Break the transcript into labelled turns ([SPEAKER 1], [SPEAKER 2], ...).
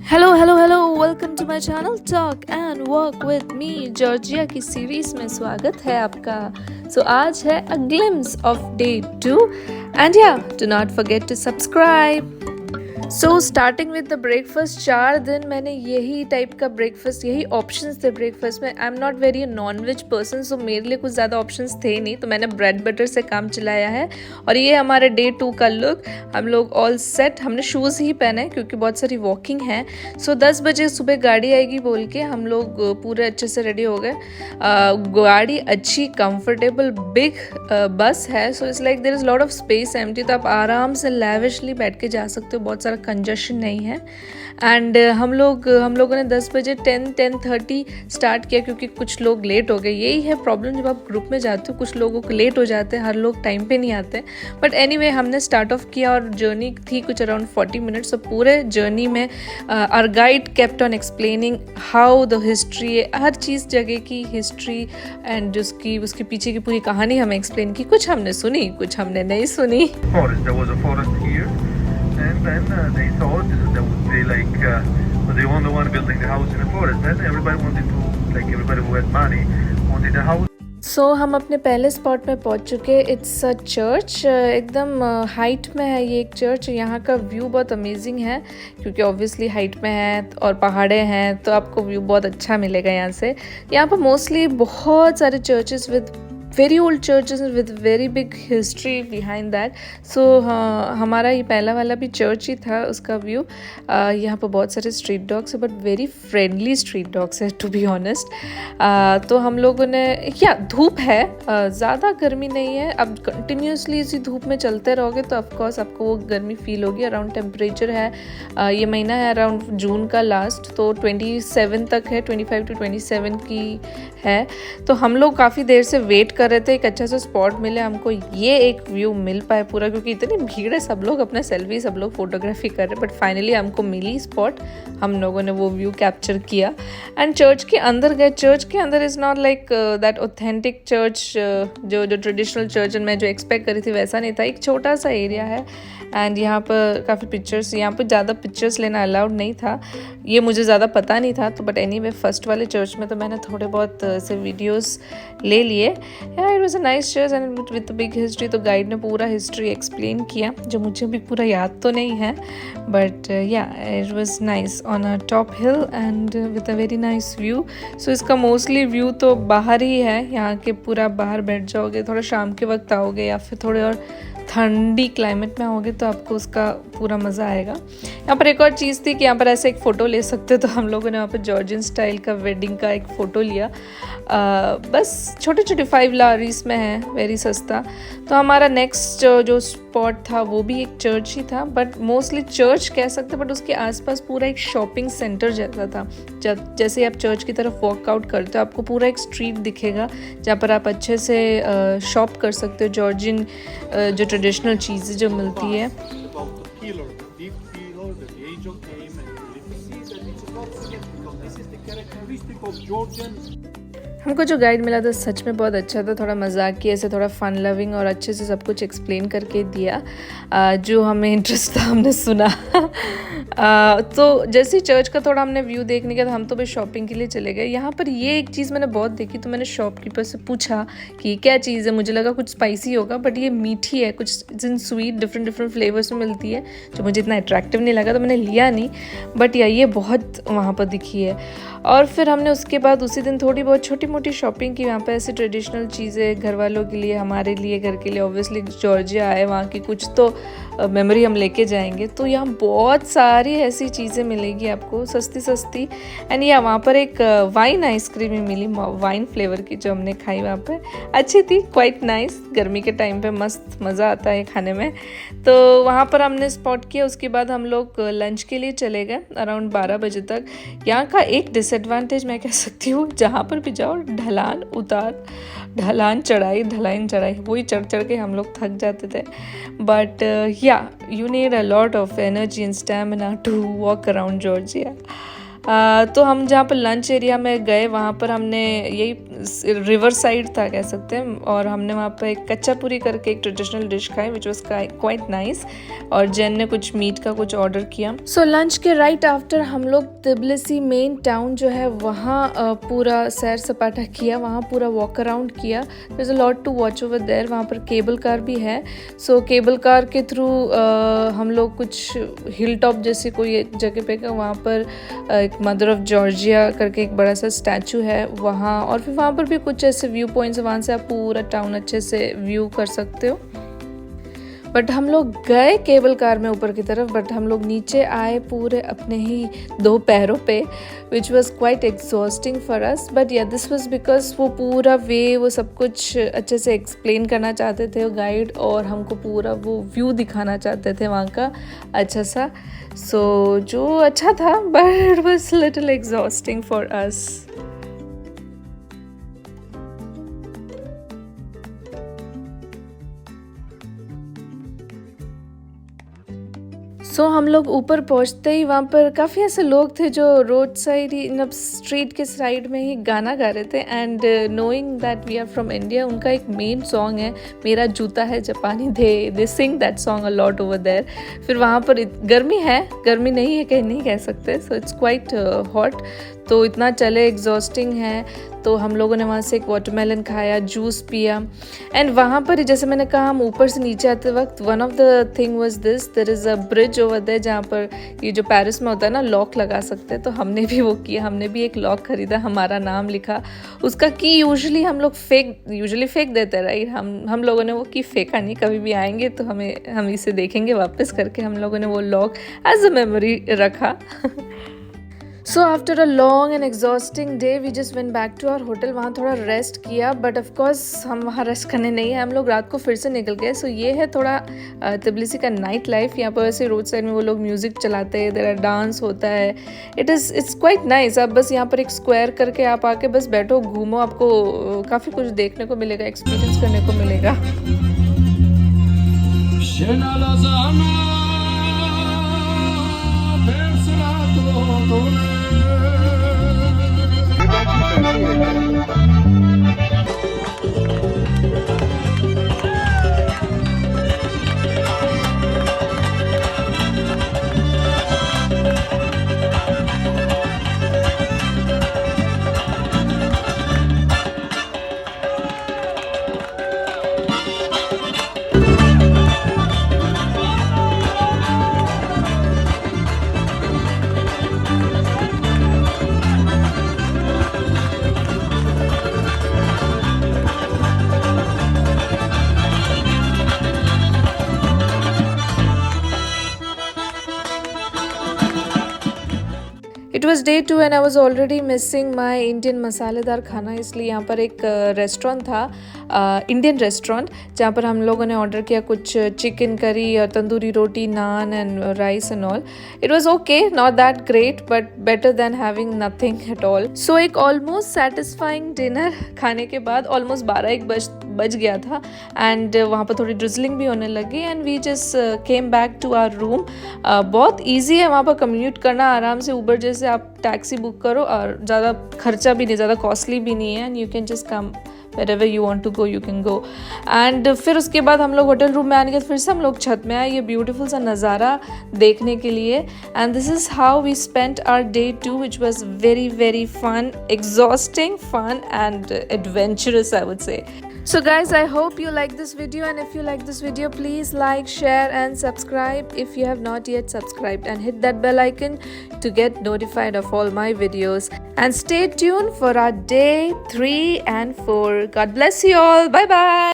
[SPEAKER 1] Hello welcome to my channel talk and work with me Georgia की series में स्वागत है आपका। आज है a glimpse of day 2 and yeah do not forget to subscribe. Starting with the breakfast, 4 दिन मैंने यही टाइप का ब्रेकफास्ट, यही ऑप्शंस थे ब्रेकफास्ट में। I am not very non veg person, so मेरे लिए कुछ ज़्यादा ऑप्शंस थे नहीं, तो मैंने ब्रेड बटर से काम चलाया है। और ये हमारे डे 2 का लुक। हम लोग ऑल सेट, हमने शूज़ ही पहने हैं क्योंकि बहुत सारी वॉकिंग है। 10 बजे सुबह गाड़ी आएगी बोल के हम लोग पूरे अच्छे से रेडी हो गए। गाड़ी अच्छी कंफर्टेबल बिग बस है, so it's like there is lot of space empty, तो आप आराम से लैविशली बैठ के जा सकते हो, बहुत सारा कंजशन नहीं है। एंड हम लोगों ने 10 बजे 10:30 स्टार्ट किया क्योंकि कुछ लोग लेट हो गए। यही है प्रॉब्लम जब आप ग्रुप में जाते हो, कुछ लोगों को लेट हो जाते हैं, हर लोग टाइम पे नहीं आते। बट एनीवे हमने स्टार्ट ऑफ किया और जर्नी थी कुछ अराउंड 40 मिनट्स। तो पूरे जर्नी में our guide kept on explaining how the history, हर चीज़ जगह की हिस्ट्री एंड उसके पीछे की पूरी कहानी हमें एक्सप्लेन की। कुछ हमने सुनी, कुछ हमने नहीं सुनी।
[SPEAKER 2] And then they thought that would be like the only one building the house in the forest. Then everybody wanted to, like everybody who had money wanted a house.
[SPEAKER 1] हम अपने पहले स्पॉट में पहुंच चुके। इट्स अ चर्च, एकदम height में है ये एक चर्च। यहाँ का व्यू बहुत अमेजिंग है क्योंकि ऑब्वियसली हाइट में है और पहाड़े हैं, तो आपको व्यू बहुत अच्छा मिलेगा यहाँ से। यहाँ पर मोस्टली बहुत सारे churches with very old churches with very big history behind that. हमारा ये पहला वाला भी चर्च ही था, उसका व्यू। यहाँ पर बहुत सारे स्ट्रीट डॉग्स है, but very friendly street dogs है टू बी ऑनेस्ट। तो हम लोगों ने, धूप है, ज़्यादा गर्मी नहीं है। अब कंटिन्यूसली इसी धूप में चलते रहोगे तो ऑफकोर्स आपको वो गर्मी फील होगी। अराउंड टेम्परेचर है, ये महीना है अराउंड जून का लास्ट, तो 27 तक है, 25 to 27 की है। तो हम लोग काफ़ी देर से वेट कर रहे थे एक अच्छा सा स्पॉट मिले हमको, ये एक व्यू मिल पाए पूरा, क्योंकि इतनी भीड़ है, सब लोग अपना सेल्फी, सब लोग फोटोग्राफी कर रहे। बट फाइनली हमको मिली स्पॉट, हम लोगों ने वो व्यू कैप्चर किया एंड चर्च के अंदर गए। चर्च के अंदर is not like that authentic church, जो ट्रेडिशनल चर्च मैं जो एक्सपेक्ट करी थी वैसा नहीं था। एक छोटा सा एरिया है एंड यहाँ पर काफ़ी पिक्चर्स, यहाँ पर ज़्यादा पिक्चर्स लेना अलाउड नहीं था, ये मुझे ज़्यादा पता नहीं था। तो बट एनीवे फर्स्ट वाले चर्च में तो मैंने थोड़े बहुत ऐसे वीडियोस ले लिए। It was a nice church and with big history. तो गाइड ने पूरा हिस्ट्री एक्सप्लेन किया, जो मुझे भी पूरा याद तो नहीं है, but it was nice on a top hill and with a very nice view. इसका मोस्टली व्यू तो बाहर ही है, यहाँ के पूरा बाहर बैठ जाओगे, थोड़ा शाम के वक्त आओगे या फिर थोड़े और ठंडी क्लाइमेट में आओगे तो आपको उसका पूरा मज़ा आएगा। यहाँ पर एक और चीज़ थी कि यहाँ पर ऐसे एक फ़ोटो ले सकते हो, तो हम लोगों ने वहाँ पर जॉर्जियन स्टाइल का वेडिंग का एक फ़ोटो लिया। बस छोटे छोटे 5 लारीज में है, वेरी सस्ता। तो हमारा नेक्स्ट जो स्पॉट था वो भी एक चर्च ही था, बट मोस्टली चर्च कह सकते, बट उसके आसपास पूरा एक शॉपिंग सेंटर जैसा था। जैसे आप चर्च की तरफ वॉकआउट करते हो, आपको पूरा एक स्ट्रीट दिखेगा जहाँ पर आप अच्छे से शॉप कर सकते हो, जॉर्जियन जो ट्रेडिशनल चीज़ें जो मिलती है। हमको जो गाइड मिला था सच में बहुत अच्छा था, थोड़ा मजाकिया से, थोड़ा फन लविंग और अच्छे से सब कुछ एक्सप्लेन करके दिया। जो हमें इंटरेस्ट था हमने सुना। तो जैसे चर्च का थोड़ा हमने व्यू देखने का, तो हम तो बस शॉपिंग के लिए चले गए। यहाँ पर ये एक चीज़ मैंने बहुत देखी, तो मैंने शॉपकीपर से पूछा कि क्या चीज़ है। मुझे लगा कुछ स्पाइसी होगा, बट ये मीठी है, कुछ इन स्वीट डिफरेंट फ्लेवर्स में मिलती है, जो मुझे इतना अट्रैक्टिव नहीं लगा, तो मैंने लिया नहीं। बट ये बहुत वहाँ पर दिखी है। और फिर हमने उसके बाद उसी दिन थोड़ी बहुत छोटी मोटी शॉपिंग की। यहाँ पे ऐसे ट्रेडिशनल चीज़ें घर वालों के लिए, हमारे लिए, घर के लिए, ऑब्वियसली जॉर्जिया आए, वहाँ की कुछ तो मेमोरी हम लेके जाएंगे। तो यहाँ बहुत सारी ऐसी चीज़ें मिलेगी आपको सस्ती। एंड वहाँ पर एक वाइन आइसक्रीम भी मिली, वाइन फ्लेवर की, जो हमने खाई वहाँ पे, अच्छी थी, क्वाइट नाइस। गर्मी के टाइम पे मस्त मज़ा आता है खाने में। तो वहाँ पर हमने स्पॉट किया। उसके बाद हम लोग लंच के लिए चले गए अराउंड 12 बजे तक। यहाँ का एक डिसएडवांटेज मैं कह सकती हूँ, जहाँ पर भी जाओ ढलान उतार, ढलान चढ़ाई, वही चढ़ के हम लोग थक जाते थे। But you need a lot of energy and stamina to walk around Georgia. तो हम जहाँ पर लंच एरिया में गए वहाँ पर हमने यही रिवर साइड था कह सकते हैं, और हमने वहाँ पर एक कच्चा पूरी करके एक ट्रेडिशनल डिश खाई विच वॉज क्वाइट नाइस, और जेन ने कुछ मीट का कुछ ऑर्डर किया। सो लंच के राइट आफ्टर हम लोग तिब्लिसी मेन टाउन जो है वहाँ पूरा सैर सपाटा किया, वहाँ पूरा वॉक अराउंड किया। There is a lot to watch over there. वहाँ पर केबल कार भी है, सो केबल कार के थ्रू हम लोग कुछ हिल टॉप जैसी कोई जगह पे गए, वहाँ पर एक मदर ऑफ जॉर्जिया करके एक बड़ा सा स्टैचू है वहाँ, और फिर वहाँ पर भी कुछ ऐसे व्यू पॉइंट्स, वहाँ से आप पूरा टाउन अच्छे से व्यू कर सकते हो। बट हम लोग गए केबल कार में ऊपर की तरफ, बट हम लोग नीचे आए पूरे अपने ही 2 पैरों पे, which was quite exhausting for us. But या दिस वॉज बिकॉज वो पूरा वे वो सब कुछ अच्छे से एक्सप्लेन करना चाहते थे गाइड, और हमको पूरा वो व्यू दिखाना चाहते थे वहाँ का अच्छा सा। सो जो अच्छा था, but it was little exhausting for us. हम लोग ऊपर पहुंचते ही वहाँ पर काफ़ी ऐसे लोग थे जो रोड साइड ही, मतलब स्ट्रीट के साइड में ही गाना गा रहे थे। And knowing that we are from India, उनका एक मेन सॉन्ग है मेरा जूता है जापानी, they sing that song a lot over there. फिर वहाँ पर गर्मी है, गर्मी नहीं है कहीं नहीं कह सकते, सो इट्स क्वाइट हॉट, तो इतना चले एग्जॉस्टिंग है। तो हम लोगों ने वहाँ से एक वाटरमेलन खाया, जूस पिया। एंड वहाँ पर जैसे मैंने कहा, हम ऊपर से नीचे आते वक्त one of the thing was this, there is a bridge over there जहाँ पर ये जो पेरिस में होता है ना लॉक लगा सकते हैं, तो हमने भी वो किया, हमने भी एक लॉक खरीदा, हमारा नाम लिखा, उसका की यूजुअली हम लोग फेंक देते हैं राइट, हम लोगों ने वो की फेंका नहीं, कभी भी आएंगे तो हम इसे देखेंगे वापस करके, हम लोगों ने वो लॉक एज अ मेमोरी रखा। So after a long and exhausting day we just went back to our hotel. वहाँ थोड़ा रेस्ट किया, बट ऑफकोर्स हम वहाँ रेस्ट करने नहीं है, हम लोग रात को फिर से निकल गए। सो ये है थोड़ा तिब्लिसी का नाइट लाइफ। यहाँ पर ऐसे रोड साइड में वो लोग म्यूज़िक चलाते हैं, देयर डांस होता है, इट्स क्वाइट नाइस। आप बस यहाँ पर एक स्क्वायर करके आप आके बस बैठो, घूमो, आपको काफ़ी कुछ देखने को मिलेगा, एक्सपीरियंस करने को मिलेगा। It was day 2 and I was already missing my Indian मसालेदार खाना, इसलिए यहाँ पर एक रेस्टोरेंट था, इंडियन रेस्टोरेंट, जहाँ पर हम लोगों ने ऑर्डर किया कुछ चिकन करी और तंदूरी रोटी, naan and rice and all. It was okay, not that great but better than having nothing at all. So एक ऑलमोस्ट सेटिस्फाइंग डिनर खाने के बाद ऑलमोस्ट 12-1 बज गया था, एंड वहाँ पर थोड़ी ड्रिजलिंग भी होने लगी, and we just came back to our room. बहुत ईजी है वहाँ पर कम्यूट करना, आराम से ऊबर जैसे आप टैक्सी बुक करो, और ज़्यादा खर्चा भी नहीं, ज़्यादा कॉस्टली भी नहीं है, and you can just come wherever you want to go you can go। and फिर उसके बाद हम लोग होटल रूम में आने के फिर से हम लोग छत में आए ये ब्यूटीफुल सा नज़ारा देखने के लिए। And this is how we spent our day 2 which was very very fun, exhausting, fun and adventurous I would say। So guys, I hope you like this video, and if you like this video please like, share and subscribe if you have not yet subscribed, and hit that bell icon to get notified of all my videos, and stay tuned for our day 3 and 4. God bless you all. Bye bye.